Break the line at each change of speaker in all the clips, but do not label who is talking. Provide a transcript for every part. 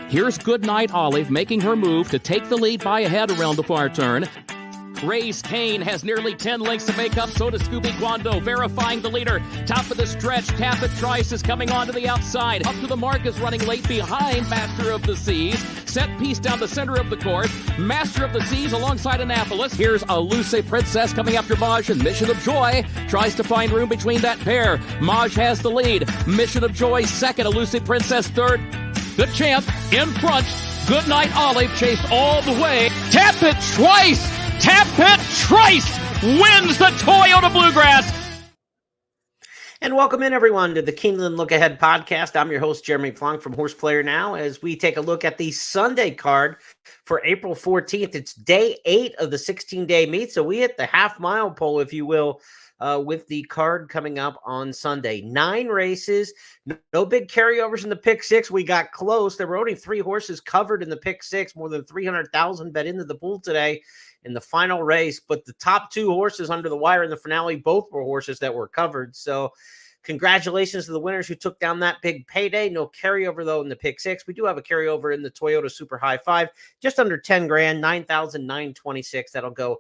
Here's Goodnight Olive making her move to take the lead by a head around the far turn. Race Kane has nearly 10 lengths to make up. So does Scooby Guando, verifying the leader. Top of the stretch, Cabot Trice is coming onto the outside. Up to the mark is running late behind Master of the Seas. Set piece down the center of the course. Master of the Seas alongside Annapolis. Here's Elusive Princess coming after Maj, and Mission of Joy tries to find room between that pair. Maj has the lead. Mission of Joy second. Elusive Princess third. The champ in front. Goodnight Olive chased all the way. Cabot Trice! Cabot Trice wins the Toyota Bluegrass.
And welcome in, everyone, to the Keeneland Look Ahead podcast. I'm your host, Jeremy Plonk from Horse Player Now, as we take a look at the Sunday card for April 14th. It's day 8 of the 16-day meet, so we hit the half-mile pole, if you will, with the card coming up on Sunday. 9 races, no big carryovers in the pick 6. We got close. There were only 3 horses covered in the pick 6, more than 300,000 bet into the pool today in the final race, but the top 2 horses under the wire in the finale, both were horses that were covered. So congratulations to the winners who took down that big payday. No carryover, though, in the pick 6. We do have a carryover in the Toyota Super High 5, just under 10 grand, 9,926. That'll go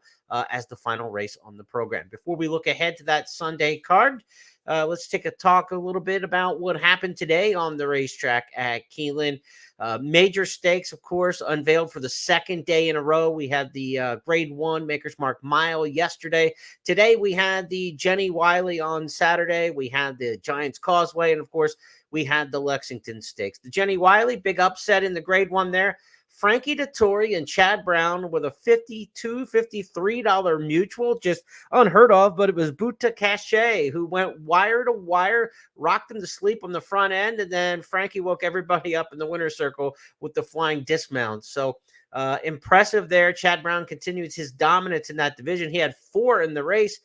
as the final race on the program. Before we look ahead to that Sunday card, let's take a talk a little bit about what happened today on the racetrack at Keeneland. Major stakes, of course, unveiled for the second day in a row. We had the Grade 1 Maker's Mark Mile yesterday. Today, we had the Jenny Wiley on Saturday. We had the Giants Causeway, and, of course, we had the Lexington Stakes. The Jenny Wiley, big upset in the Grade 1 there. Frankie Dettori and Chad Brown with a $52, $53 mutual, just unheard of, but it was Buta Cache who went wire to wire, rocked him to sleep on the front end, and then Frankie woke everybody up in the winner's circle with the flying dismount. So impressive there. Chad Brown continues his dominance in that division. He had 4 in the race.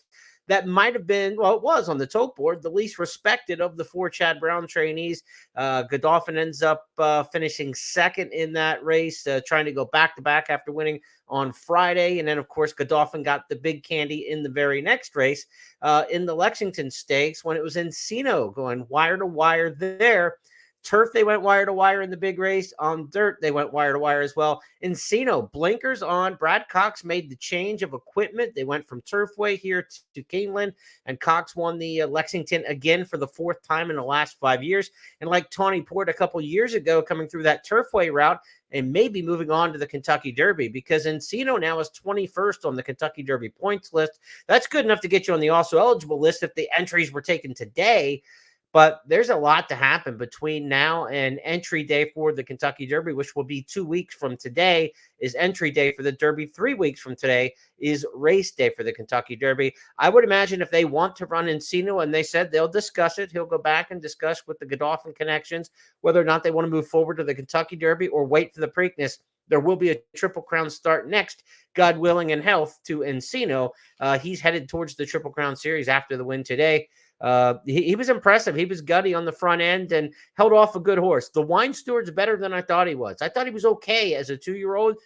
That might have been, well, it was on the tote board, the least respected of the 4 Chad Brown trainees. Godolphin ends up finishing second in that race, trying to go back-to-back after winning on Friday. And then, of course, Godolphin got the big candy in the very next race in the Lexington Stakes when it was Encino going wire-to-wire there. Turf, they went wire to wire in the big race. On dirt, they went wire to wire as well. Encino, blinkers on. Brad Cox made the change of equipment. They went from Turfway here to Keeneland, and Cox won the Lexington again for the 4th time in the last 5 years. And like Tawny Port a couple years ago, coming through that Turfway route and maybe moving on to the Kentucky Derby, because Encino now is 21st on the Kentucky Derby points list. That's good enough to get you on the also eligible list if the entries were taken today. But there's a lot to happen between now and entry day for the Kentucky Derby, which will be 2 weeks from today is entry day for the Derby. 3 weeks from today is race day for the Kentucky Derby. I would imagine if they want to run Encino, and they said they'll discuss it, he'll go back and discuss with the Godolphin connections whether or not they want to move forward to the Kentucky Derby or wait for the Preakness. There will be a Triple Crown start next, God willing and health, to Encino. He's headed towards the Triple Crown Series after the win today. He was impressive. He was gutty on the front end and held off a good horse. The Wine Steward's better than I thought he was. I thought he was okay as a 2-year-old.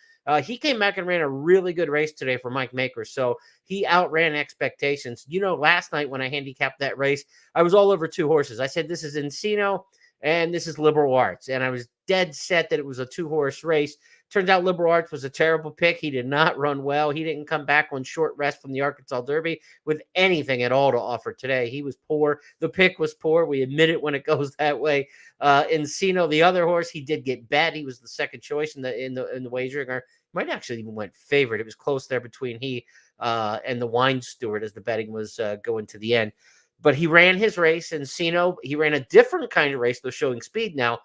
He came back and ran a really good race today for Mike Maker, so he outran expectations. You know, last night when I handicapped that race, I was all over 2 horses. I said, this is Encino and this is Liberal Arts, and I was dead set that it was a 2-horse race. Turns out Liberal Arts was a terrible pick. He did not run well. He didn't come back on short rest from the Arkansas Derby with anything at all to offer today. He was poor. The pick was poor. We admit it when it goes that way. Encino, the other horse, he did get bet. He was the second choice in the wagering. Or might actually even went favorite. It was close there between he and the Wine Steward as the betting was going to the end. But he ran his race. Encino, he ran a different kind of race, though showing speed now.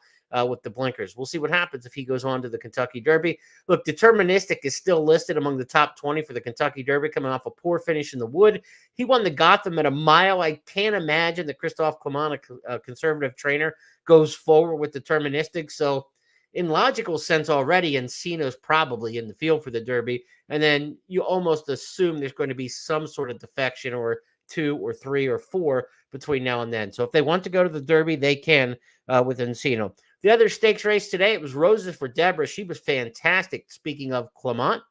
With the blinkers. We'll see what happens if he goes on to the Kentucky Derby. Look, Deterministic is still listed among the top 20 for the Kentucky Derby, coming off a poor finish in the Wood. He won the Gotham at a mile. I can't imagine that Christophe Clement, a conservative trainer, goes forward with Deterministic. So in logical sense already, Encino's probably in the field for the Derby. And then you almost assume there's going to be some sort of defection or 2 or 3 or 4 between now and then. So if they want to go to the Derby, they can with Encino. The other stakes race today, it was Roses for Deborah. She was fantastic. Speaking of Clement,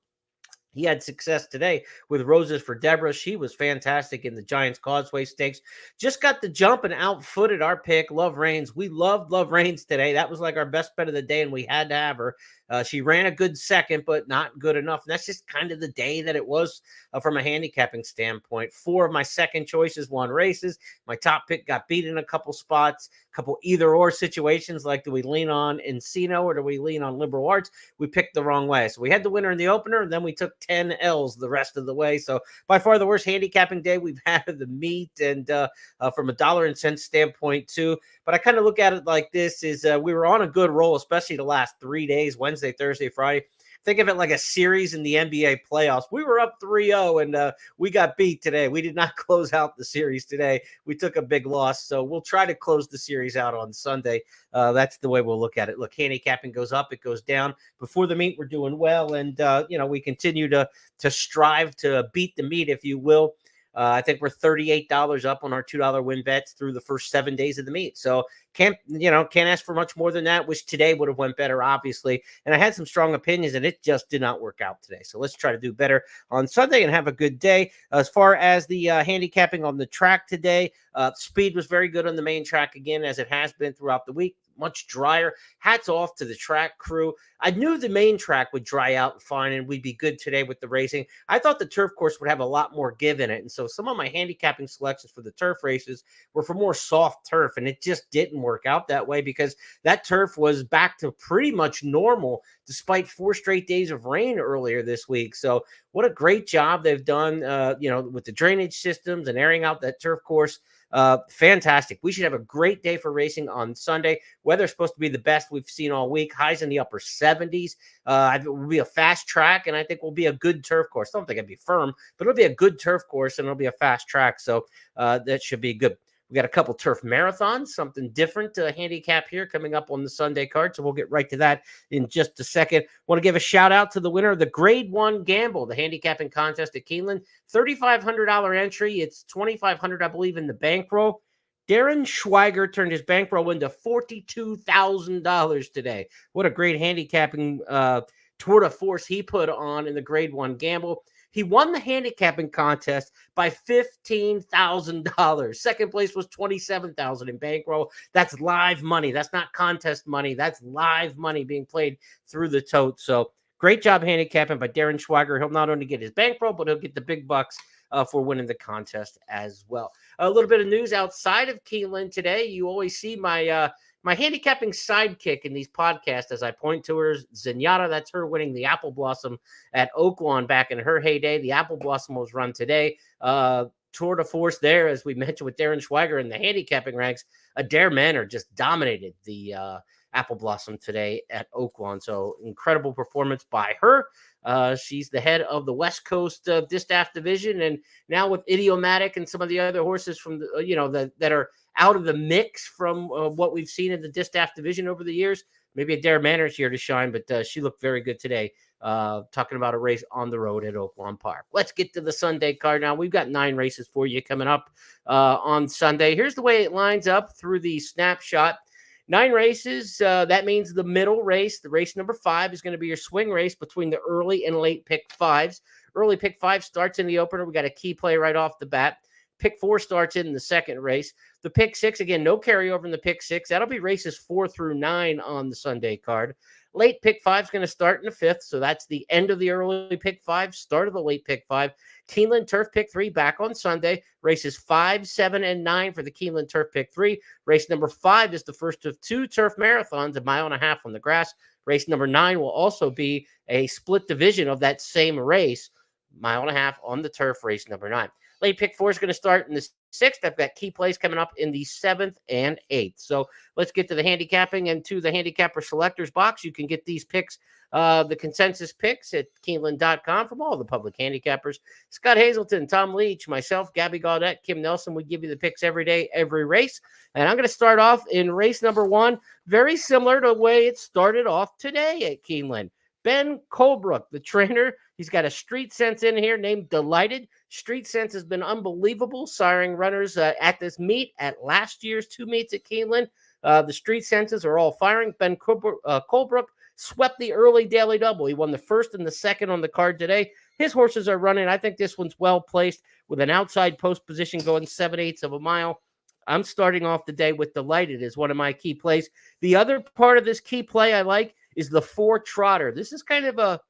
He had success today with Roses for Deborah. She was fantastic in the Giants Causeway Stakes. Just got the jump and outfooted our pick, Love Reigns. We loved Love Reigns today. That was like our best bet of the day, and we had to have her. She ran a good second, but not good enough. And that's just kind of the day that it was from a handicapping standpoint. 4 of my second choices won races. My top pick got beat in a couple spots, a couple either-or situations, like do we lean on Encino or do we lean on Liberal Arts? We picked the wrong way. So we had the winner in the opener, and then we took 10 L's the rest of the way. So by far the worst handicapping day we've had of the meet, and from a dollar and cents standpoint too. But I kind of look at it like this is we were on a good roll, especially the last 3 days, Wednesday, Thursday, Friday. Think of it like a series in the NBA playoffs. We were up 3-0, and we got beat today. We did not close out the series today. We took a big loss, so we'll try to close the series out on Sunday. That's the way we'll look at it. Look, handicapping goes up, it goes down. Before the meet, we're doing well, and we continue to strive to beat the meet, if you will. I think we're $38 up on our $2 win bets through the first 7 days of the meet. So can't ask for much more than that. Wish today would have went better, obviously. And I had some strong opinions, and it just did not work out today. So let's try to do better on Sunday and have a good day. As far as the handicapping on the track today, speed was very good on the main track again, as it has been throughout the week. Much drier. Hats off to the track crew. I knew the main track would dry out fine and we'd be good today with the racing. I thought the turf course would have a lot more give in it. And so some of my handicapping selections for the turf races were for more soft turf, and it just didn't work out that way because that turf was back to pretty much normal despite 4 straight days of rain earlier this week. So what a great job they've done, with the drainage systems and airing out that turf course. Fantastic. We should have a great day for racing on Sunday. Weather's supposed to be the best we've seen all week. Highs in the upper 70s. It will be a fast track, and I think will be a good turf course. I don't think it'll be firm, but it'll be a good turf course, and it'll be a fast track. So that should be good. We got a couple turf marathons, something different to handicap here coming up on the Sunday card. So we'll get right to that in just a second. Want to give a shout out to the winner of the Grade 1 Gamble, the handicapping contest at Keeneland. $3,500 entry. It's $2,500, I believe, in the bankroll. Darren Schweiger turned his bankroll into $42,000 today. What a great handicapping tour de force he put on in the Grade 1 Gamble. He won the handicapping contest by $15,000. Second place was $27,000 in bankroll. That's live money. That's not contest money. That's live money being played through the tote. So great job handicapping by Darren Schweiger. He'll not only get his bankroll, but he'll get the big bucks for winning the contest as well. A little bit of news outside of Keeneland today. You always see my handicapping sidekick in these podcasts as I point to her, Zenyatta. That's her winning the Apple Blossom at Oaklawn back in her heyday. The Apple Blossom was run today. Tour de force there, as we mentioned with Darren Schweiger in the handicapping ranks. Adair Manor just dominated the Apple Blossom today at Oaklawn. So incredible performance by her. She's the head of the West Coast Distaff division, and now with Idiomatic and some of the other horses from the, that are out of the mix from what we've seen in the Distaff division over the years. Maybe Adair Manor's here to shine, but she looked very good today. Talking about a race on the road at Oaklawn Park. Let's get to the Sunday card now. We've got 9 races for you coming up on Sunday. Here's the way it lines up through the snapshot. 9 races. That means the middle race, the race number 5, is going to be your swing race between the early and late pick 5s. Early pick 5 starts in the opener. We got a key play right off the bat. Pick 4 starts in the second race. The pick 6, again, no carryover in the pick 6. That'll be races 4 through 9 on the Sunday card. Late pick 5 is going to start in the 5th, so that's the end of the early pick 5, start of the late pick 5. Keeneland Turf Pick 3 back on Sunday. Races 5, 7, and 9 for the Keeneland Turf Pick 3. Race number 5 is the first of 2 turf marathons, 1.5 miles on the grass. Race number 9 will also be a split division of that same race, 1.5 miles on the turf, race number 9. Late pick 4 is going to start in the 6th. I've got key plays coming up in the 7th and 8th. So let's get to the handicapping and to the handicapper selectors box. You can get these picks, the consensus picks at Keeneland.com from all the public handicappers. Scott Hazelton, Tom Leach, myself, Gabby Gaudette, Kim Nelson. We give you the picks every day, every race. And I'm going to start off in race number 1, very similar to the way it started off today at Keeneland. Ben Colebrook, the trainer, he's got a Street Sense in here named Delighted. Street Sense has been unbelievable, siring runners at this meet, at last year's 2 meets at Keeneland. The Street Senses are all firing. Ben Colebrook swept the early daily double. He won the 1st and the 2nd on the card today. his horses are running. I think this one's well placed with an outside post position going 7/8 of a mile. I'm starting off the day with Delighted as one of my key plays. The other part of this key play I like is the 4 Trotter. This is kind of a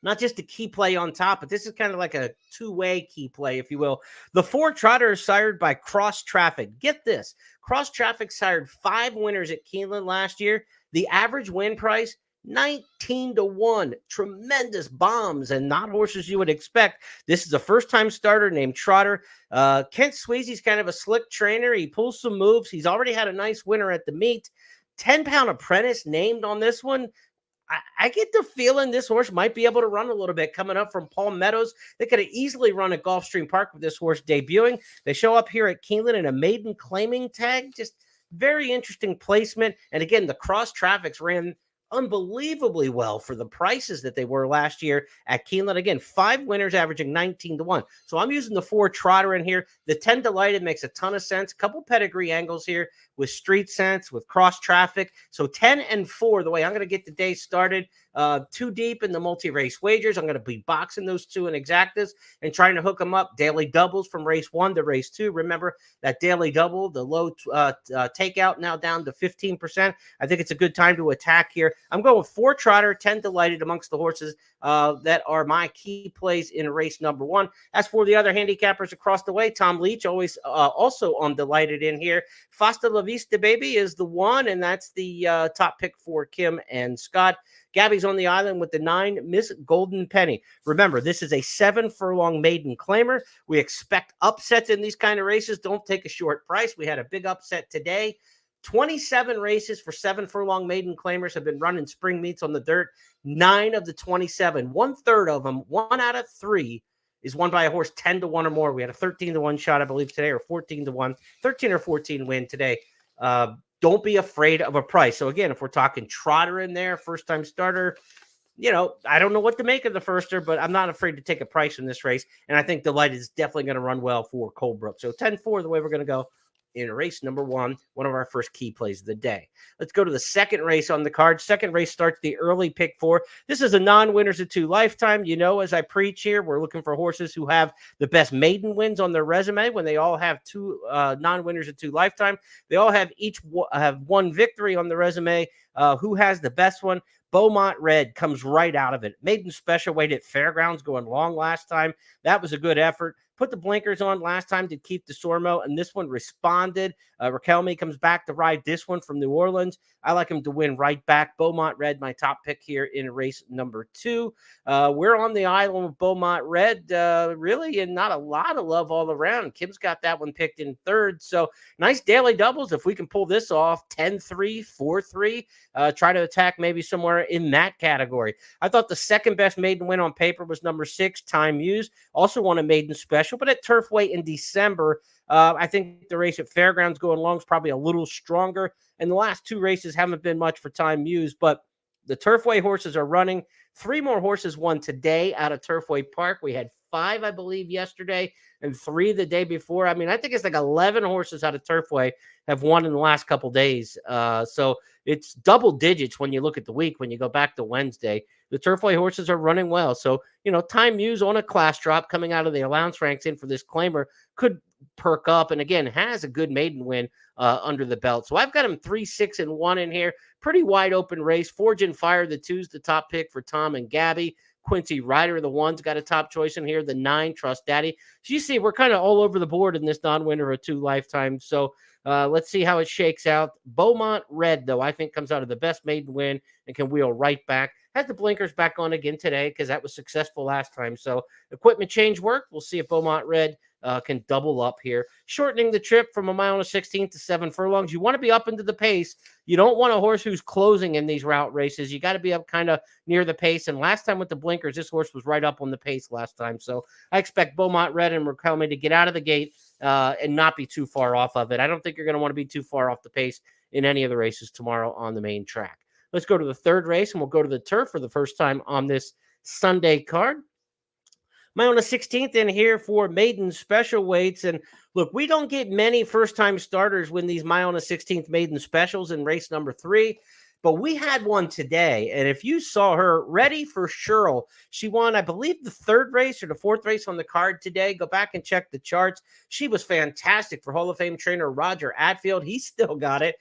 not just a key play on top, but this is kind of like a two-way key play, if you will. The 4 Trotter is sired by Cross Traffic. Get this. Cross Traffic sired 5 winners at Keeneland last year. The average win price, 19-1. Tremendous bombs and not horses you would expect. This is a first-time starter named Trotter. Kent Sweezy's kind of a slick trainer. He pulls some moves. He's already had a nice winner at the meet. 10-pound apprentice named on this one. I get the feeling this horse might be able to run a little bit coming up from Palm Meadows. They could have easily run at Gulfstream Park with this horse debuting. They show up here at Keeneland in a maiden claiming tag. Just very interesting placement. And again, the Cross Traffics ran unbelievably well for the prices that they were last year at Keeneland. Again, 5 winners averaging 19-1. So I'm using the 4 Trotter in here. The 10 Delighted makes a ton of sense. Couple pedigree angles here with Street Sense, with Cross Traffic. So 10 and 4, the way I'm going to get the day started. 2 deep in the multi-race wagers. I'm going to be boxing those 2 in exactas and trying to hook them up. Daily doubles from race 1 to race 2. Remember that daily double, the low takeout now down to 15%. I think it's a good time to attack here. I'm going with 4 Trotter, 10 Delighted amongst the horses that are my key plays in race number 1. As for the other handicappers across the way, Tom Leach always also on Delighted in here. Fasta La Vista Baby is the one, and that's the top pick for Kim and Scott. Gabby's on the island with the 9 Miss Golden Penny. Remember, this is a 7-furlong maiden claimer. We expect upsets in these kind of races. Don't take a short price. We had a big upset today. 27 races for 7-furlong maiden claimers have been run in spring meets on the dirt. 9 of the 27, 1/3 of them, 1 out of 3 is won by a horse 10-1 or more. We had a 13-1 shot, I believe, today, or 14-1, 13 or 14 win today. Don't be afraid of a price. So again, if we're talking Trotter in there, first-time starter, I don't know what to make of the firster, but I'm not afraid to take a price in this race. And I think Delight is definitely going to run well for Colebrook. So 10-4, the way we're going to go in race number 1, one of our first key plays of the day. Let's go to the second race on the card. Second race starts the early pick 4. This is a non-winners of 2 lifetime. As I preach here, we're looking for horses who have the best maiden wins on their resume. When they all have 2 non-winners of 2 lifetime, they all have have 1 victory on the resume. Who has the best one? Beaumont Red comes right out of it. Maiden special weight at Fairgrounds going long last time. That was a good effort. Put the blinkers on last time to keep the Sormo, and this one responded. Raquelme comes back to ride this one from New Orleans. I like him to win right back. Beaumont Red, my top pick here in race number 2. We're on the island with Beaumont Red, really, and not a lot of love all around. Kim's got that one picked in 3rd. So nice daily doubles. If we can pull this off, 10-3, 4-3, try to attack maybe somewhere in that category. I thought the second best maiden win on paper was number 6, Time Used. Also won a maiden special, but at turf weight in December, I think the race at Fairgrounds going long is probably a little stronger. And the last 2 races haven't been much for Time Used, but the Turfway horses are running. 3 more horses won today out of Turfway Park. We had 5, I believe, yesterday and 3 the day before. I mean, I think it's like 11 horses out of Turfway have won in the last couple days. So it's double digits when you look at the week, when you go back to Wednesday. The Turfway horses are running well. So, Time Used on a class drop coming out of the allowance ranks in for this claimer could perk up. And again, has a good maiden win under the belt. So I've got him 3, 6, and 1 in here. Pretty wide open race. Forge and Fire, the 2's the top pick for Tom and Gabby. Quincy Ryder, the 1's got a top choice in here. The 9, Trust Daddy. So you see, we're kind of all over the board in this non-winner of 2 lifetimes. So let's see how it shakes out. Beaumont Red, though, I think comes out of the best maiden win and can wheel right back. Has the blinkers back on again today because that was successful last time. So equipment change worked. We'll see if Beaumont Red can double up here. Shortening the trip from 1 mile and 16 to 7 furlongs. You want to be up into the pace. You don't want a horse who's closing in these route races. You got to be up kind of near the pace. And last time with the blinkers, this horse was right up on the pace last time. So I expect Beaumont Red and Raquelme to get out of the gate and not be too far off of it. I don't think you're going to want to be too far off the pace in any of the races tomorrow on the main track. Let's go to the third race, and we'll go to the turf for the first time on this Sunday card. Mile on the 16th in here for maiden special weights. And look, we don't get many first-time starters win these mile on the 16th maiden specials in race number 3. But we had one today, and if you saw her, Ready for Cheryl, she won, I believe, the third race or the fourth race on the card today. Go back and check the charts. She was fantastic for Hall of Fame trainer Roger Atfield. He still got it.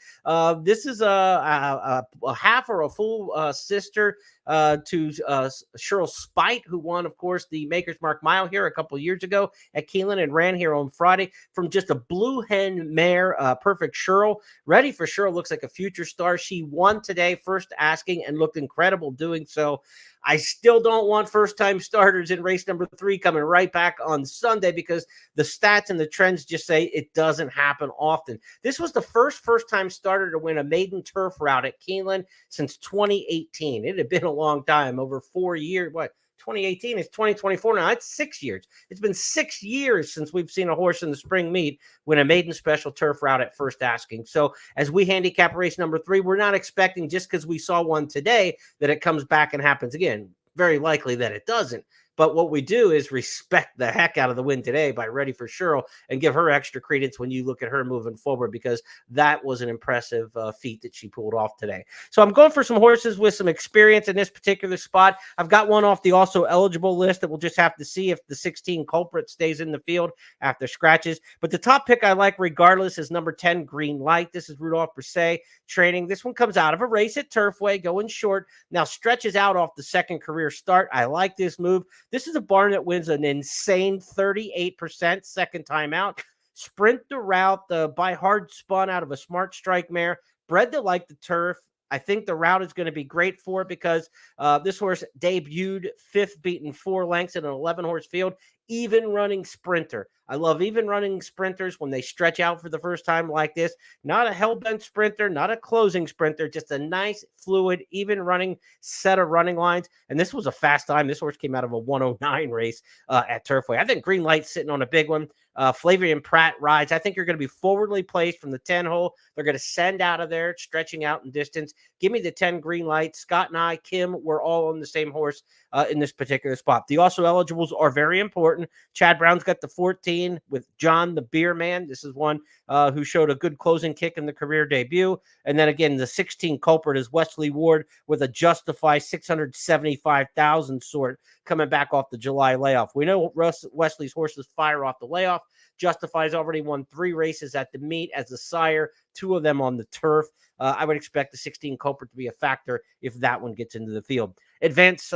This is a half or a full sister to Cheryl Spite, who won, of course, the Maker's Mark Mile here a couple years ago at Keeneland and ran here on Friday from just a blue hen mare. Perfect Cheryl. Ready for Cheryl looks like a future star. She won today, first asking, and looked incredible doing so. I still don't want first-time starters in race number 3 coming right back on Sunday because the stats and the trends just say it doesn't happen often. This was the first-time starter to win a maiden turf route at Keeneland since 2018. It had been a long time, over 4 years. What? 2018 is 2024 now. It's 6 years. It's been 6 years since we've seen a horse in the spring meet win a maiden special turf route at first asking. So as we handicap race number 3, we're not expecting just because we saw one today that it comes back and happens again. Very likely that it doesn't. But what we do is respect the heck out of the win today by Ready for Cheryl and give her extra credence when you look at her moving forward, because that was an impressive feat that she pulled off today. So I'm going for some horses with some experience in this particular spot. I've got one off the also eligible list that we'll just have to see if the 16 culprit stays in the field after scratches. But the top pick I like regardless is number 10, Green Light. This is Rudolph Brisset training. This one comes out of a race at Turfway, going short. Now stretches out off the second career start. I like this move. This is a barn that wins an insane 38% second time out. Sprint the route, by hard spun out of a Smart Strike mare, bred to like the turf. I think the route is going to be great for it because this horse debuted 5th, beaten 4 lengths in an 11-horse field. Even running sprinter. I love even running sprinters when they stretch out for the first time like this. Not a hell-bent sprinter, not a closing sprinter, just a nice, fluid, even running set of running lines. And this was a fast time. This horse came out of a 109 race at Turfway. I think Green Light's sitting on a big one. Flavian Pratt rides. I think you're going to be forwardly placed from the 10 hole. They're going to send out of there, stretching out in distance. Give me the 10 Green Light. Scott and I, Kim, we're all on the same horse in this particular spot. The also eligibles are very important. Chad Brown's got the 14 with John the Beer Man. This is one who showed a good closing kick in the career debut. And then again, the 16 culprit is Wesley Ward with a Justify 675,000 sort coming back off the July layoff. We know Wesley's horses fire off the layoff. Justify's already won 3 races at the meet as a sire, 2 of them on the turf. I would expect the 16 culprit to be a factor if that one gets into the field. Enhanced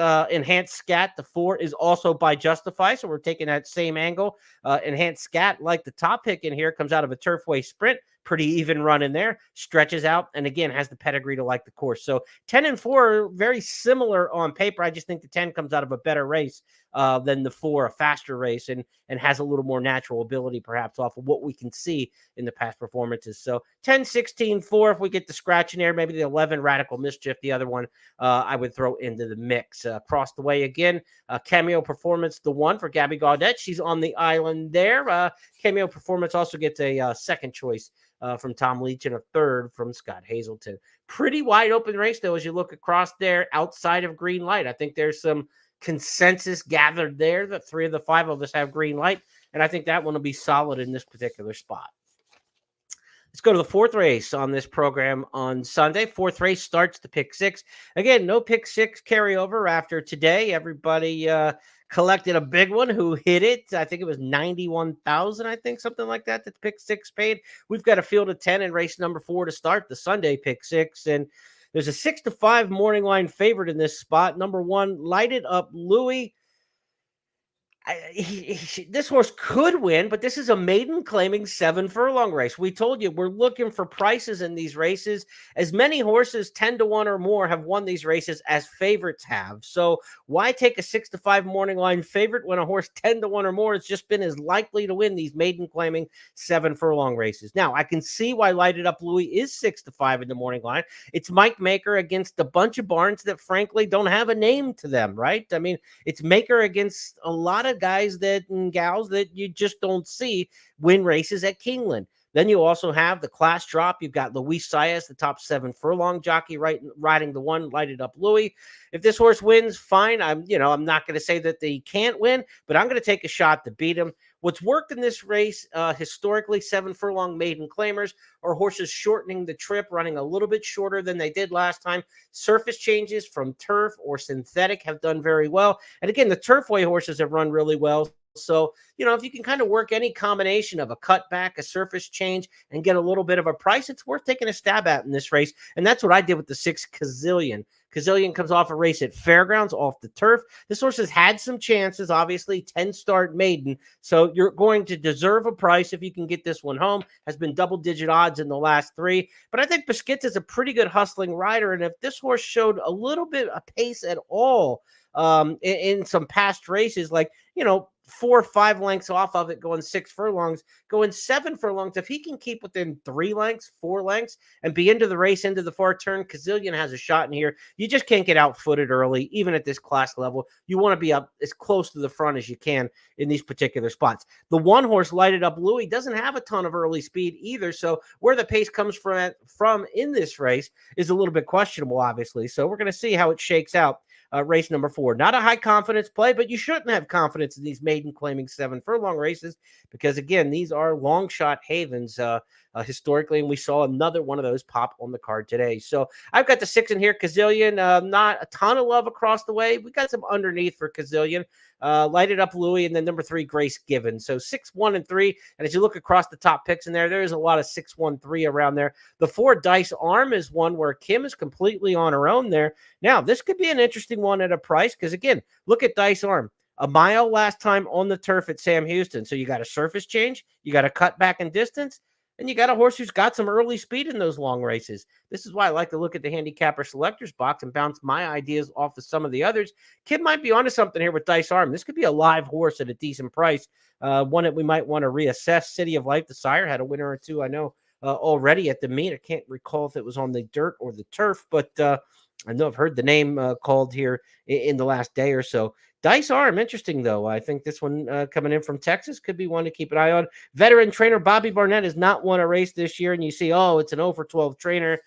Scat, the 4, is also by Justify, so we're taking that same angle. Enhanced Scat, like the top pick in here, comes out of a Turfway sprint. Pretty even run in there, stretches out, and again, has the pedigree to like the course. So 10 and 4 are very similar on paper. I just think the 10 comes out of a better race than the 4, a faster race, and has a little more natural ability perhaps off of what we can see in the past performances. So 10, 16, 4, if we get the scratch in there, maybe the 11 Radical Mischief, the other one I would throw into the mix. Across the way again, Cameo Performance, the 1 for Gabby Gaudette. She's on the island there. Cameo Performance also gets a second choice from Tom Leach and a 3rd from Scott Hazelton. Pretty wide open race, though, as you look across there outside of Green Light. I think there's some consensus gathered there that 3 of the 5 of us have Green Light, and I think that one will be solid in this particular spot. Let's go to the 4th race on this program on Sunday. 4th race starts the pick 6. Again, no pick 6 carryover after today. Everybody collected a big one who hit it. I think it was 91,000, I think, something like that, that pick 6 paid. We've got a field of 10 in race number 4 to start the Sunday pick 6. And there's a 6-5 morning line favorite in this spot. Number 1, Lighted Up Louie. This horse could win, but this is a maiden claiming 7 furlong race. We told you we're looking for prices in these races. As many horses 10 to 1 or more have won these races as favorites have. So why take a 6-5 morning line favorite when a horse 10 to 1 or more has just been as likely to win these maiden claiming 7 furlong races? Now I can see why Lighted Up Louie is 6-5 in the morning line. It's Mike Maker against a bunch of barns that frankly don't have a name to them, right? I mean, it's Maker against a lot of guys and gals that you just don't see win races at Keeneland. Then you also have the class drop. You've got Luis Saez, the top 7 furlong jockey, riding the one Lighted Up Louis. If this horse wins, fine. I'm not going to say that they can't win, but I'm going to take a shot to beat him. What's worked in this race historically, 7 furlong maiden claimers, are horses shortening the trip, running a little bit shorter than they did last time. Surface changes from turf or synthetic have done very well. And again, the turfway horses have run really well. So, if you can kind of work any combination of a cutback, a surface change, and get a little bit of a price, it's worth taking a stab at in this race. And that's what I did with the 6 Kazillion. Kazillion comes off a race at Fairgrounds off the turf. This horse has had some chances, obviously, 10-start maiden. So you're going to deserve a price if you can get this one home. Has been double-digit odds in the last 3. But I think Biscuits is a pretty good hustling rider. And if this horse showed a little bit of pace at all in some past races, like, 4 or 5 lengths off of it, going 6 furlongs, going 7 furlongs. If he can keep within 3 lengths, 4 lengths, and be into the race, into the far turn, Kazillion has a shot in here. You just can't get outfooted early, even at this class level. You want to be up as close to the front as you can in these particular spots. The one horse, Lighted Up Louis, doesn't have a ton of early speed either. So where the pace comes from in this race is a little bit questionable, obviously. So we're going to see how it shakes out. Race number 4. Not a high confidence play, but you shouldn't have confidence in these maiden claiming 7 furlong races because, again, these are long shot havens historically, and we saw another one of those pop on the card today. So I've got the 6 in here, Kazillion. Not a ton of love across the way. We got some underneath for Kazillion. Lighted Up Louis, and then number 3, Grace Given. So 6, 1, and 3. And as you look across the top picks in there is a lot of 6, 1, 3 around there. The 4, Dice Arm, is one where Kim is completely on her own there. Now, this could be an interesting one at a price because, again, look at Dice Arm. A mile last time on the turf at Sam Houston. So you got a surface change, you got a cut back in distance, and you got a horse who's got some early speed in those long races. This is why I like to look at the handicapper selectors box and bounce my ideas off of some of the others. Kid might be onto something here with Dice Arm. This could be a live horse at a decent price. One that we might want to reassess. City of Life, the sire, had a winner or two, I know, already at the meet. I can't recall if it was on the dirt or the turf, but I know I've heard the name called here in the last day or so. Dice Arm, interesting, though. I think this one coming in from Texas could be one to keep an eye on. Veteran trainer Bobby Barnett has not won a race this year, and you see, it's an 0 for 12 trainer.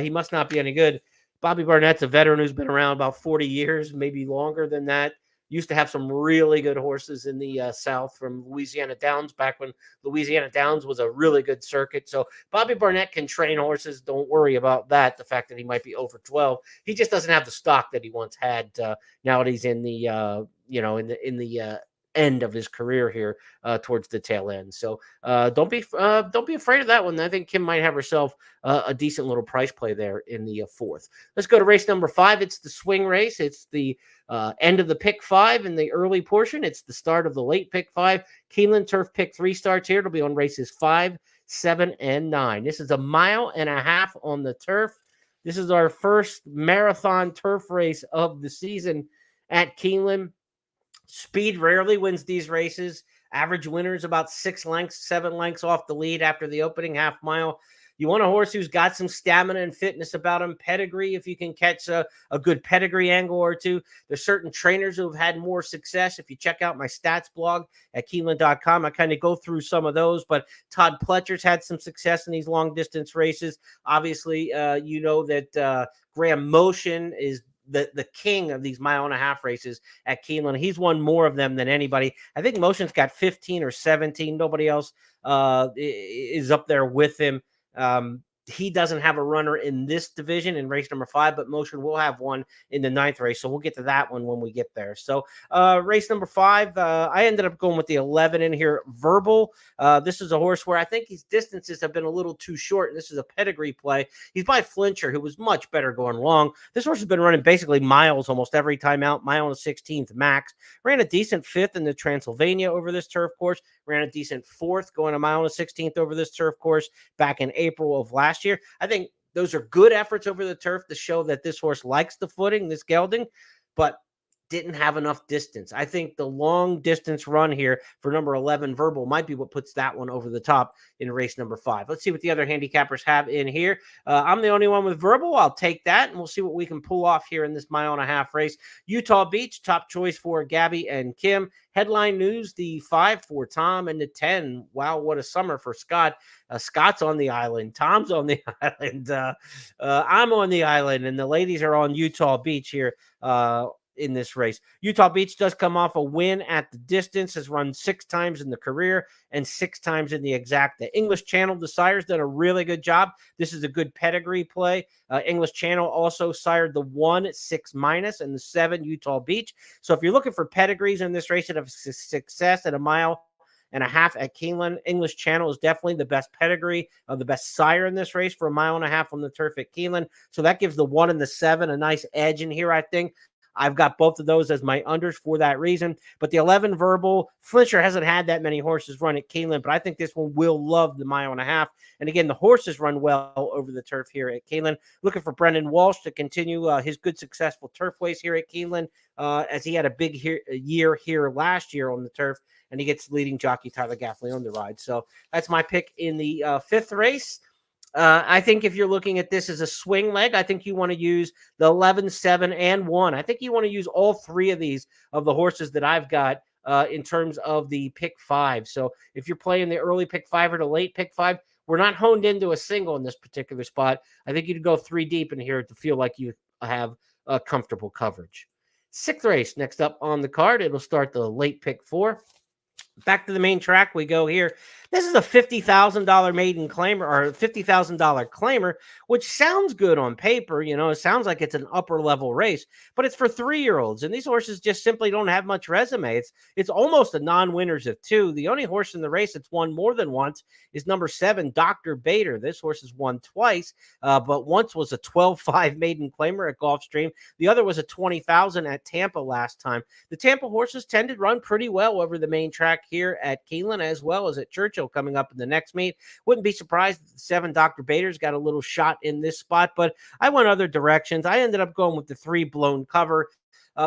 He must not be any good. Bobby Barnett's a veteran who's been around about 40 years, maybe longer than that. Used to have some really good horses in the South from Louisiana Downs back when Louisiana Downs was a really good circuit. So Bobby Barnett can train horses. Don't worry about that. The fact that he might be over 12, he just doesn't have the stock that he once had. Now that he's in the end of his career here towards the tail end. So don't be afraid of that one. I think Kim might have herself a decent little price play there in the 4th. Let's go to race number 5. It's the swing race. It's the end of the pick 5 in the early portion. It's the start of the late pick 5. Keeneland Turf pick 3 starts here. It'll be on races 5, 7, and 9. This is a 1.5 miles on the turf. This is our first marathon turf race of the season at Keeneland. Speed rarely wins these races. Average winner is about 6 lengths, 7 lengths off the lead after the opening half mile. You want a horse who's got some stamina and fitness about him. Pedigree, if you can catch a good pedigree angle or two. There's certain trainers who have had more success. If you check out my stats blog at Keeneland.com, I kind of go through some of those. But Todd Pletcher's had some success in these long-distance races. Obviously, you know that Graham Motion is the king of these 1.5 mile races at Keeneland. He's won more of them than anybody. I think Motion's got 15 or 17. Nobody else is up there with him. He doesn't have a runner in this division in race number 5, but Motion will have one in the 9th race. So we'll get to that one when we get there. So race number 5, I ended up going with the 11 in here, Verbal. This is a horse where I think his distances have been a little too short. This is a pedigree play. He's by Flincher, who was much better going long. This horse has been running basically miles almost every time out, mile and a 16th max. Ran a decent 5th in the Transylvania over this turf course. Ran a decent 4th going a mile and a 16th over this turf course back in April of last year. I think those are good efforts over the turf to show that this horse likes the footing, this gelding, but didn't have enough distance. I think the long distance run here for number 11 Verbal might be what puts that one over the top in race number 5. Let's see what the other handicappers have in here. I'm the only one with Verbal. I'll take that, and we'll see what we can pull off here in this mile-and-a-half race. Utah Beach, top choice for Gabby and Kim. Headline News, the 5 for Tom, and the 10. Wow, what a summer for Scott. Scott's on the island. Tom's on the island. I'm on the island, and the ladies are on Utah Beach here in this race. Utah Beach does come off a win at the distance, has run 6 times in the career and 6 times in the exact. The English Channel, the sires, done a really good job. This is a good pedigree play. English Channel also sired the 1 6- and the 7 Utah Beach. So if you're looking for pedigrees in this race that have success at a mile-and-a-half at Keeneland, English Channel is definitely the best pedigree, the best sire in this race for a mile-and-a-half on the turf at Keeneland. So that gives the 1 and the 7 a nice edge in here, I think. I've got both of those as my unders for that reason. But the 11 Verbal, Flincher hasn't had that many horses run at Keeneland, but I think this one will love the mile-and-a-half. And again, the horses run well over the turf here at Keeneland. Looking for Brendan Walsh to continue his good, successful turf ways here at Keeneland, as he had a big year here last year on the turf, and he gets leading jockey Tyler Gaffney on the ride. So that's my pick in the 5th race. I think if you're looking at this as a swing leg, I think you want to use the 11, 7, and 1. I think you want to use all 3 of these of the horses that I've got in terms of the pick 5. So if you're playing the early pick 5 or the late pick 5, we're not honed into a single in this particular spot. I think you'd go 3 deep in here to feel like you have a comfortable coverage. 6th race next up on the card. It'll start the late pick 4. Back to the main track we go here. This is a $50,000 maiden claimer, or $50,000 claimer, which sounds good on paper. You know, it sounds like it's an upper level race, but it's for 3-year-olds, and these horses just simply don't have much resume. It's almost a non-winners of 2. The only horse in the race that's won more than once is number 7, Dr. Bader. This horse has won twice, but once was a 12-5 maiden claimer at Gulfstream. The other was a 20,000 at Tampa last time. The Tampa horses tend to run pretty well over the main track here at Keeneland as well as at Churchill coming up in the next meet. Wouldn't be surprised if the 7 Dr. Bader's got a little shot in this spot, but I went other directions. I ended up going with the 3 Blown Cover.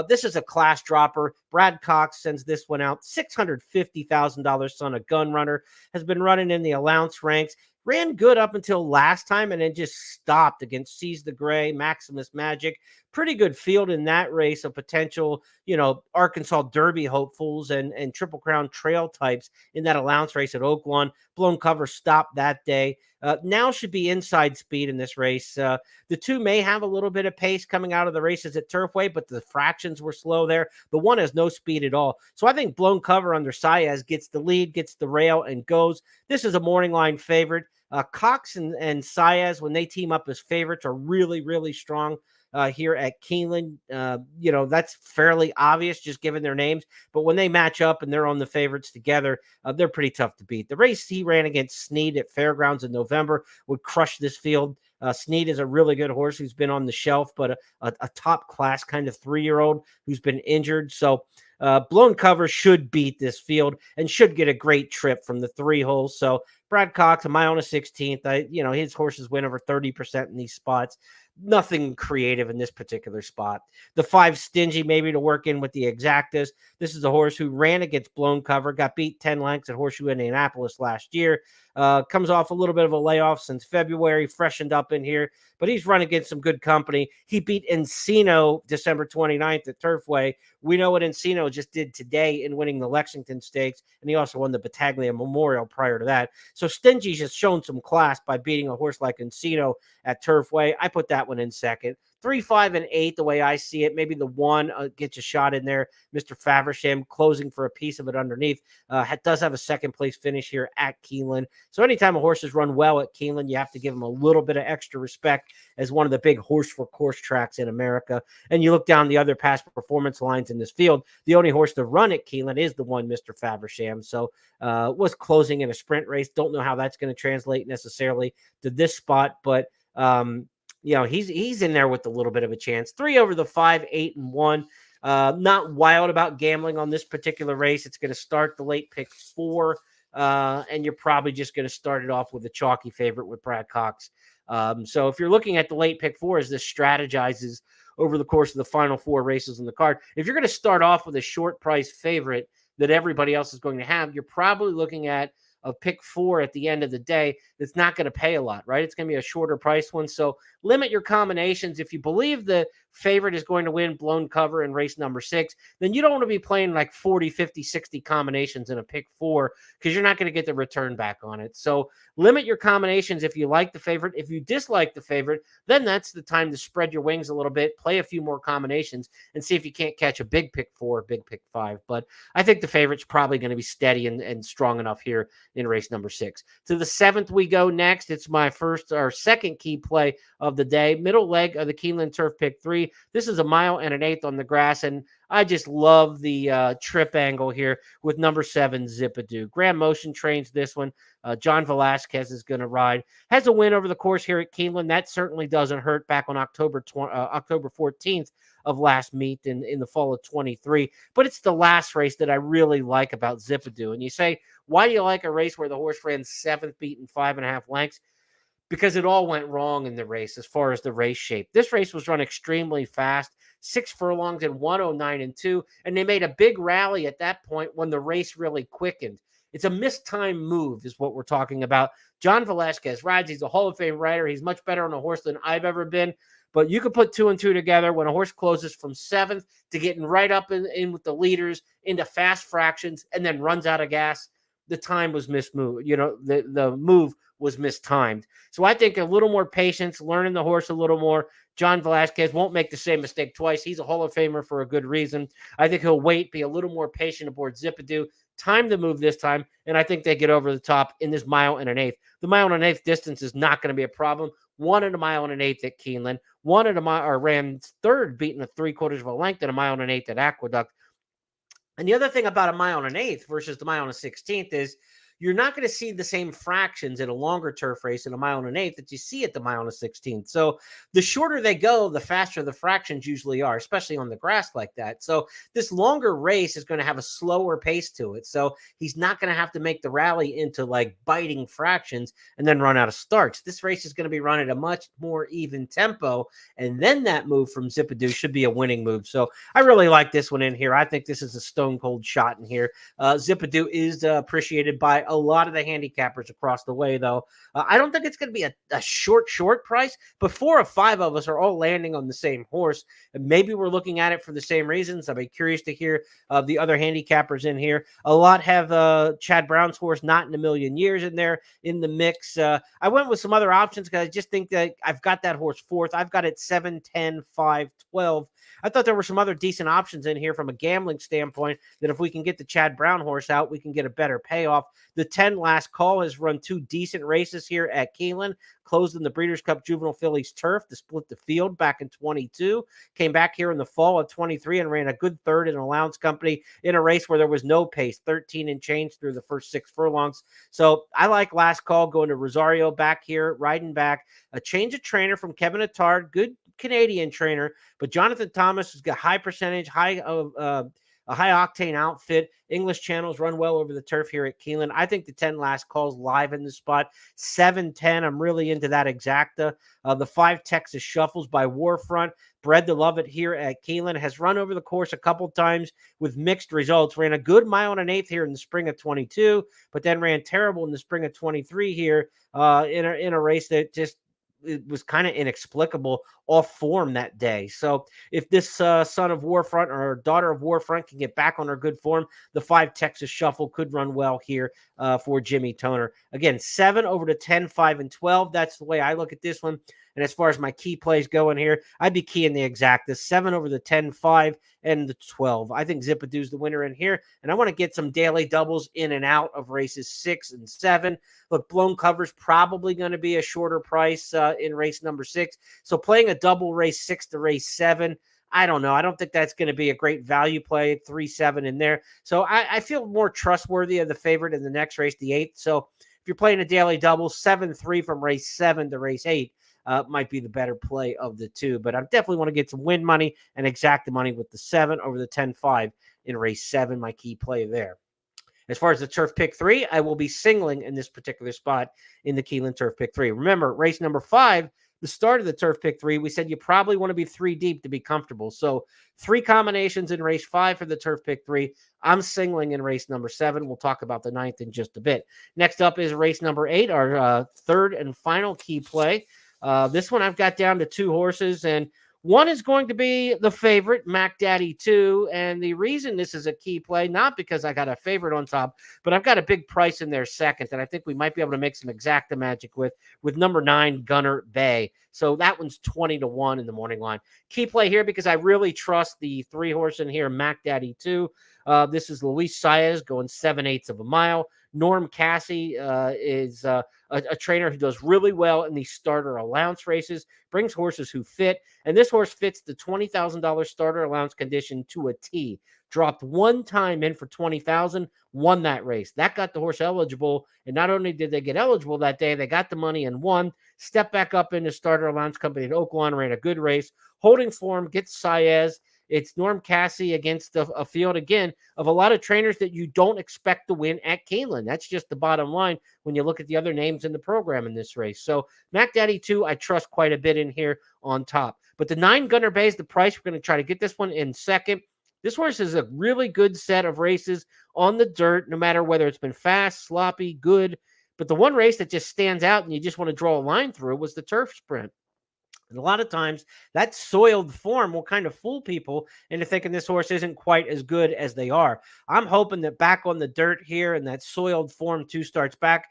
This is a class dropper. Brad Cox sends this one out. $650,000 son of Gun Runner, has been running in the allowance ranks. Ran good up until last time and then just stopped against Seize the Gray, Maximus Magic. Pretty good field in that race of potential, Arkansas Derby hopefuls and Triple Crown trail types in that allowance race at Oaklawn. Blown Cover stopped that day. Now should be inside speed in this race. The 2 may have a little bit of pace coming out of the races at Turfway, but the fractions were slow there. The 1 has no speed at all. So I think Blown Cover under Saez gets the lead, gets the rail, and goes. This is a morning line favorite. Cox and Saez, when they team up as favorites, are really, really strong here at Keeneland. That's fairly obvious just given their names. But when they match up and they're on the favorites together, they're pretty tough to beat. The race he ran against Snead at Fairgrounds in November would crush this field. Snead is a really good horse who's been on the shelf, but a top class kind of 3-year-old who's been injured. So Blown Cover should beat this field and should get a great trip from the 3 holes. So Brad Cox, a mile and a 16th. His horses win over 30% in these spots. Nothing creative in this particular spot. The 5 Stingy, maybe to work in with the exactas. This is a horse who ran against Blown Cover, got beat 10 lengths at Horseshoe Indianapolis last year. Comes off a little bit of a layoff since February, freshened up in here, but he's run against some good company. He beat Encino December 29th at Turfway. We know what Encino just did today in winning the Lexington Stakes, and he also won the Battaglia Memorial prior to that. So Stingy's just shown some class by beating a horse like Encino at Turfway. I put that one in second. 3, 5, and 8, the way I see it. Maybe the 1 gets a shot in there. Mr. Faversham closing for a piece of it underneath. Does have a second place finish here at Keeneland. So anytime a horse has run well at Keeneland, you have to give him a little bit of extra respect as one of the big horse for course tracks in America. And you look down the other past performance lines in this field, the only horse to run at Keeneland is the 1 Mr. Faversham. So was closing in a sprint race. Don't know how that's going to translate necessarily to this spot, but he's in there with a little bit of a chance. 3 over the 5, 8, and 1. Not wild about gambling on this particular race. It's going to start the late pick 4. and you're probably just going to start it off with a chalky favorite with Brad Cox. So if you're looking at the late pick four as this strategizes over the course of the final four races on the card, if you're going to start off with a short price favorite that everybody else is going to have, you're probably looking at a pick four at the end of the day that's not going to pay a lot, right? It's going to be a shorter price one. So limit your combinations. If you believe the favorite is going to win blown cover in race number 6, then you don't want to be playing like 40, 50, 60 combinations in a pick four because you're not going to get the return back on it. So limit your combinations if you like the favorite. If you dislike the favorite, then that's the time to spread your wings a little bit, play a few more combinations, and see if you can't catch a big pick four, big pick 5. But I think the favorite's probably going to be steady and strong enough here in race number 6. To the 7th we go next. It's my second key play of the day. Middle leg of the Keeneland Turf pick 3. This is a 1.1 miles on the grass, and I just love the trip angle here with number 7, Zippadoo. Grand Motion trains this one. John Velasquez is going to ride. Has a win over the course here at Keeneland. That certainly doesn't hurt back on October 14th of last meet in the fall of 23. But it's the last race that I really like about Zippadoo. And you say, why do you like a race where the horse ran 7th, beaten 5.5 lengths? Because it all went wrong in the race as far as the race shape. This race was run extremely fast, 6 furlongs in 109.2, and they made a big rally at that point when the race really quickened. It's a mistimed move is what we're talking about. John Velasquez rides. He's a Hall of Fame rider. He's much better on a horse than I've ever been. But you could put 2 and 2 together when a horse closes from 7th to getting right up in with the leaders into fast fractions and then runs out of gas. The time was mismoved. The move was mistimed. So I think a little more patience, learning the horse a little more. John Velasquez won't make the same mistake twice. He's a Hall of Famer for a good reason. I think he'll wait, be a little more patient aboard Zippadoo. Time to move this time, and I think they get over the top in this 1.1 miles. The 1.1 miles distance is not going to be a problem. 1 1/8 miles at Keeneland. 1 1/8 mile, or ran 3rd, beating a 3/4 of a length at 1 1/8 miles at Aqueduct. And the other thing about 1 1/8 miles versus the 1 1/16 is you're not going to see the same fractions in a longer turf race in 1 1/8 miles that you see at the 1 1/16. So the shorter they go, the faster the fractions usually are, especially on the grass like that. So this longer race is going to have a slower pace to it. So he's not going to have to make the rally into like biting fractions and then run out of starts. This race is going to be run at a much more even tempo. And then that move from Zippadoo should be a winning move. So I really like this one in here. I think this is a stone cold shot in here. Zippadoo is appreciated by a lot of the handicappers across the way, though. I don't think it's going to be a short price, but 4 of 5 of us are all landing on the same horse. And maybe we're looking at it for the same reasons. I'd be curious to hear the other handicappers in here. A lot have Chad Brown's horse, Not in a Million Years, in there in the mix. I went with some other options because I just think that I've got that horse 4th. I've got it 7, 10, 5, 12. I thought there were some other decent options in here from a gambling standpoint that if we can get the Chad Brown horse out, we can get a better payoff. The 10 Last Call has run 2 decent races here at Keeneland, closed in the Breeders' Cup Juvenile Fillies Turf to split the field back in 22, came back here in the fall of 23 and ran a good 3rd in Allowance Company in a race where there was no pace, 13 and change through the first 6 furlongs. So I like Last Call going to Rosario back here, riding back. A change of trainer from Kevin Attard, good Canadian trainer, but Jonathan Thomas has got high percentage, a high octane outfit. English channels run well over the turf here at Keeneland. I think the 10 Last Calls live in the spot. 7-10, I'm really into that exacta. The 5 Texas Shuffles by Warfront, bred to love it here at Keeneland, has run over the course a couple times with mixed results. Ran a good 1 1/8 here in the spring of 22, but then ran terrible in the spring of 23 here in a race that just it was kind of inexplicable off form that day. So if this son of Warfront or daughter of Warfront can get back on her good form, the 5 Texas Shuffle could run well here for Jimmy Toner. Again, 7 over to 10, 5, and 12. That's the way I look at this one. And as far as my key plays going here, I'd be keying the exact. The 7 over the 10, 5, and the 12. I think Zippadoo's the winner in here. And I want to get some daily doubles in and out of races 6 and 7. Look, blown cover's probably going to be a shorter price in race number 6. So playing a double race 6 to race 7, I don't know. I don't think that's going to be a great value play, 3-7 in there. So I feel more trustworthy of the favorite in the next race, the 8th. So if you're playing a daily double, 7-3 from race 7 to race 8, might be the better play of the two. But I definitely want to get some win money and exact the money with the 7 over the 10-5 in race 7, my key play there. As far as the turf pick 3, I will be singling in this particular spot in the Keeneland turf pick 3. Remember, race number 5, the start of the turf pick 3, we said you probably want to be 3 deep to be comfortable. So 3 combinations in race 5 for the turf pick 3. I'm singling in race number 7. We'll talk about the 9th in just a bit. Next up is race number 8, our third and final key play. This one I've got down to 2 horses, and one is going to be the favorite, Mac Daddy 2. And the reason this is a key play, not because I got a favorite on top, but I've got a big price in there second that I think we might be able to make some exacta magic with number 9, Gunner Bay. So that one's 20-1 in the morning line. Key play here because I really trust the 3 horse in here, Mac Daddy 2. This is Luis Saez going 7/8 of a mile. Norm Cassie is a trainer who does really well in these starter allowance races, brings horses who fit, and this horse fits the $20,000 starter allowance condition to a T. Dropped one time in for $20,000, won that race. That got the horse eligible, and not only did they get eligible that day, they got the money and won. Stepped back up into starter allowance company at Oaklawn, ran a good race. Holding form, gets Saez. It's Norm Cassie against a field, again, of a lot of trainers that you don't expect to win at Keeneland. That's just the bottom line when you look at the other names in the program in this race. So Mac Daddy 2, I trust quite a bit in here on top. But the 9 Gunner Bay is the price. We're going to try to get this one in second. This horse is a really good set of races on the dirt, no matter whether it's been fast, sloppy, good. But the one race that just stands out and you just want to draw a line through was the turf sprint. And a lot of times that soiled form will kind of fool people into thinking this horse isn't quite as good as they are. I'm hoping that back on the dirt here and that soiled form 2 starts back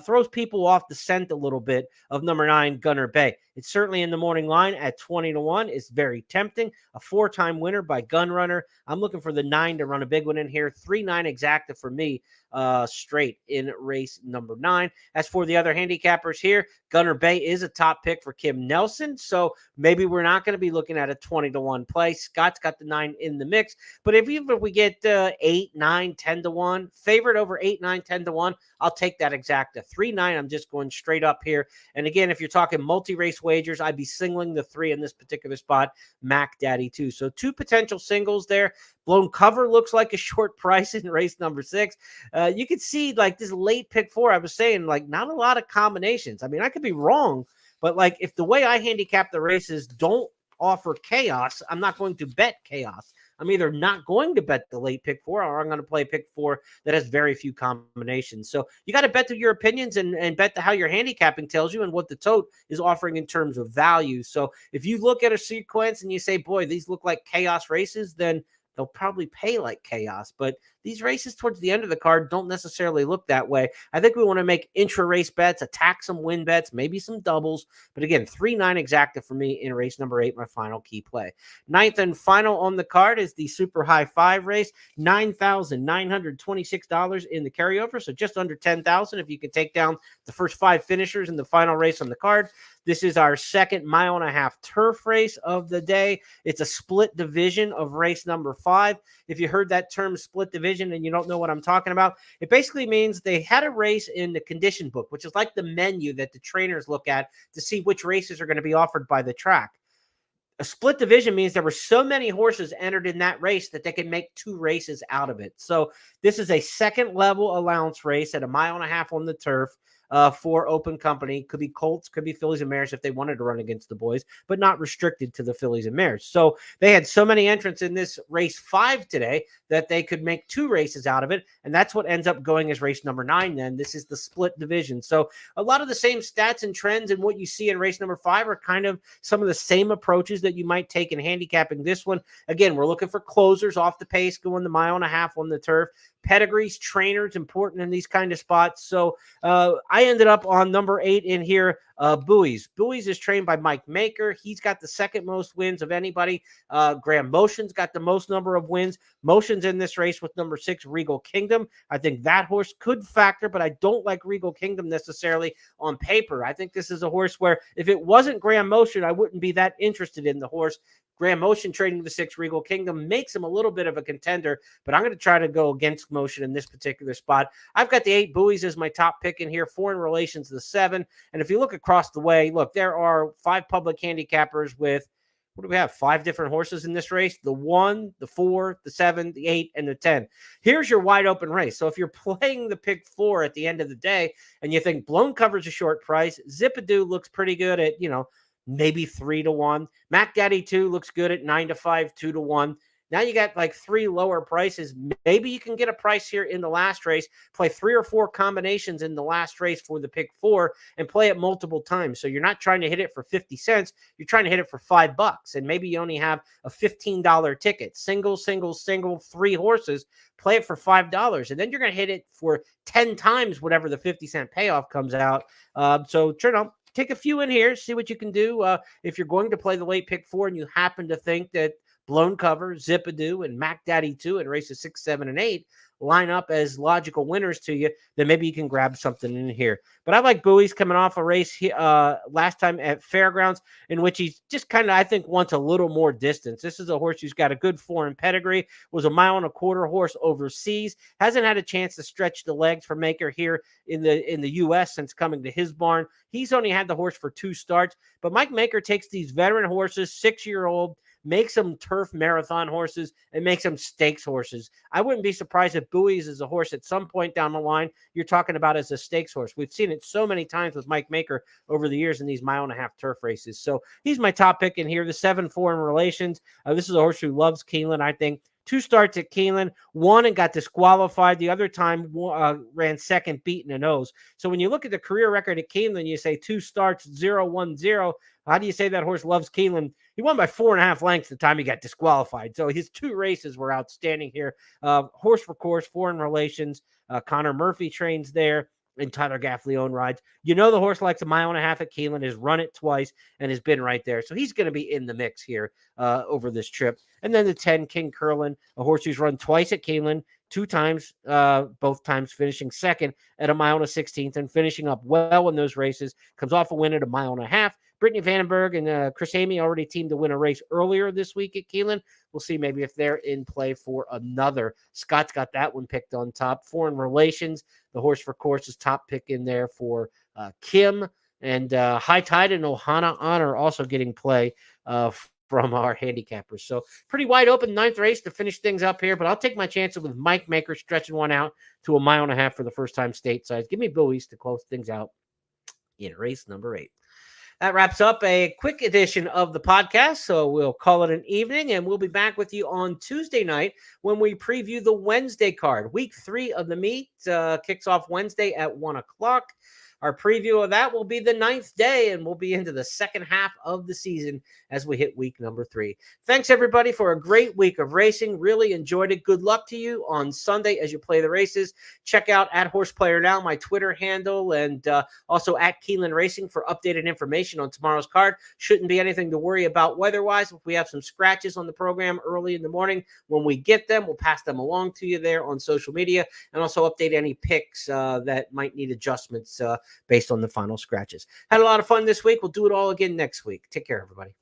throws people off the scent a little bit of number 9, Gunner Bay. It's certainly in the morning line at 20-1. It's very tempting. A 4-time winner by Gun Runner. I'm looking for the 9 to run a big one in here. 3-9 exacta for me straight in race number 9. As for the other handicappers here, Gunner Bay is a top pick for Kim Nelson. So maybe we're not going to be looking at a 20-1 play. Scott's got the 9 in the mix. But even if we get 8, 9, 10-1, favorite over 8, 9, 10-1, I'll take that exacta. 3-9, I'm just going straight up here. And again, if you're talking multi-race wagers, I'd be singling the 3 in this particular spot, Mac Daddy 2. So 2 potential singles there. Blown cover looks like a short price in race number 6. You can see like this late pick 4, I was saying, like not a lot of combinations. I mean, I could be wrong, but like if the way I handicap the races don't offer chaos, I'm not going to bet chaos. I'm either not going to bet the late pick 4 or I'm going to play pick 4 that has very few combinations. So you got to bet to your opinions and bet to how your handicapping tells you and what the tote is offering in terms of value. So if you look at a sequence and you say, boy, these look like chaos races, then they'll probably pay like chaos. But these races towards the end of the card don't necessarily look that way. I think we want to make intra-race bets, attack some win bets, maybe some doubles. But again, 3-9 exacta for me in race number 8, my final key play. 9th and final on the card is the Super High 5 race, $9,926 in the carryover. So just under $10,000 if you can take down the first 5 finishers in the final race on the card. This is our second 1.5-mile turf race of the day. It's a split division of race number 5. If you heard that term split division and you don't know what I'm talking about, it basically means they had a race in the condition book, which is like the menu that the trainers look at to see which races are going to be offered by the track. A split division means there were so many horses entered in that race that they could make 2 races out of it. So this is a second level allowance race at 1.5 miles on the turf. For open company. Could be Colts, could be fillies and mares if they wanted to run against the boys, but not restricted to the fillies and mares. So they had so many entrants in this race 5 today that they could make 2 races out of it. And that's what ends up going as race number 9 then. This is the split division. So a lot of the same stats and trends and what you see in race number 5 are kind of some of the same approaches that you might take in handicapping this one. Again, we're looking for closers off the pace, going the 1.5 miles on the turf. Pedigrees, trainers, important in these kind of spots. So I ended up on number 8 in here, Buoys. Buoys is trained by Mike Maker. He's got the second most wins of anybody. Graham Motion's got the most number of wins. Motion's in this race with number 6, Regal Kingdom. I think that horse could factor, but I don't like Regal Kingdom necessarily on paper. I think this is a horse where if it wasn't Graham Motion, I wouldn't be that interested in the horse. Graham Motion trading the 6 Regal Kingdom makes him a little bit of a contender, but I'm going to try to go against Motion in this particular spot. I've got the 8 Buoys as my top pick in here, Foreign Relations the 7. And if you look across the way, look, there are 5 public handicappers with what do we have? 5 different horses in this race: the 1, the 4, the 7, the 8, and the 10. Here's your wide open race. So if you're playing the pick 4 at the end of the day and you think Blown Cover's a short price, Zip-a-Doo looks pretty good at, maybe 3-1. Mac Daddy 2 looks good at 9-5, 2-1. Now you got like 3 lower prices. Maybe you can get a price here in the last race, play 3 or 4 combinations in the last race for the pick 4 and play it multiple times. So you're not trying to hit it for 50 cents. You're trying to hit it for $5. And maybe you only have a $15 ticket, single, 3 horses, play it for $5. And then you're going to hit it for 10 times whatever the 50-cent payoff comes out. So take a few in here, see what you can do. If you're going to play the late pick 4 and you happen to think that Blown Cover, Zip-a-Doo, and Mac Daddy 2 and races 6, 7, and 8 line up as logical winners to you, then maybe you can grab something in here. But I like Bowie's coming off a race last time at Fairgrounds in which he just kind of, I think, wants a little more distance. This is a horse who's got a good foreign pedigree, was a 1.25 mile horse overseas, hasn't had a chance to stretch the legs for Maker here in the U.S. since coming to his barn. He's only had the horse for 2 starts, but Mike Maker takes these veteran horses, 6-year-old, makes them turf marathon horses, and makes them stakes horses. I wouldn't be surprised if Bowie's is a horse at some point down the line you're talking about as a stakes horse. We've seen it so many times with Mike Maker over the years in these 1.5 mile turf races. So he's my top pick in here. The 7 Foreign Relations. This is a horse who loves Keeneland, I think. 2 starts at Keeneland, won and got disqualified. The other time ran second, beaten a nose. So when you look at the career record at Keeneland, you say 2 starts, 0-1-0. How do you say that horse loves Keeneland? He won by 4.5 lengths the time he got disqualified. So his 2 races were outstanding here. Horse for Course, Foreign Relations. Connor Murphy trains there, and Tyler Gaffleone rides. The horse likes 1.5 miles at Keeneland, has run it twice, and has been right there. So he's going to be in the mix here over this trip. And then the 10, King Curlin, a horse who's run twice at Keeneland, 2 times, both times finishing second at 1.16 miles and finishing up well in those races. Comes off a win at 1.5 miles. Brittany Vandenberg and Chris Amy already teamed to win a race earlier this week at Keeneland. We'll see maybe if they're in play for another. Scott's got that one picked on top. Foreign Relations, the Horse for Course's top pick in there for Kim. And High Tide and Ohana Honor also getting play from our handicappers. So pretty wide open 9th race to finish things up here. But I'll take my chances with Mike Maker stretching one out to 1.5 miles for the first time stateside. Give me Bowie's to close things out in race number 8. That wraps up a quick edition of the podcast, so we'll call it an evening, and we'll be back with you on Tuesday night when we preview the Wednesday card. Week 3 of the meet kicks off Wednesday at 1 o'clock. Our preview of that will be the 9th day, and we'll be into the second half of the season as we hit week number 3. Thanks, everybody, for a great week of racing. Really enjoyed it. Good luck to you on Sunday as you play the races. Check out @HorsePlayerNow, my Twitter handle, and also @Keeneland Racing for updated information on tomorrow's card. Shouldn't be anything to worry about weather-wise. If we have some scratches on the program early in the morning, when we get them, we'll pass them along to you there on social media, and also update any picks that might need adjustments based on the final scratches. Had a lot of fun this week. We'll do it all again next week. Take care, everybody.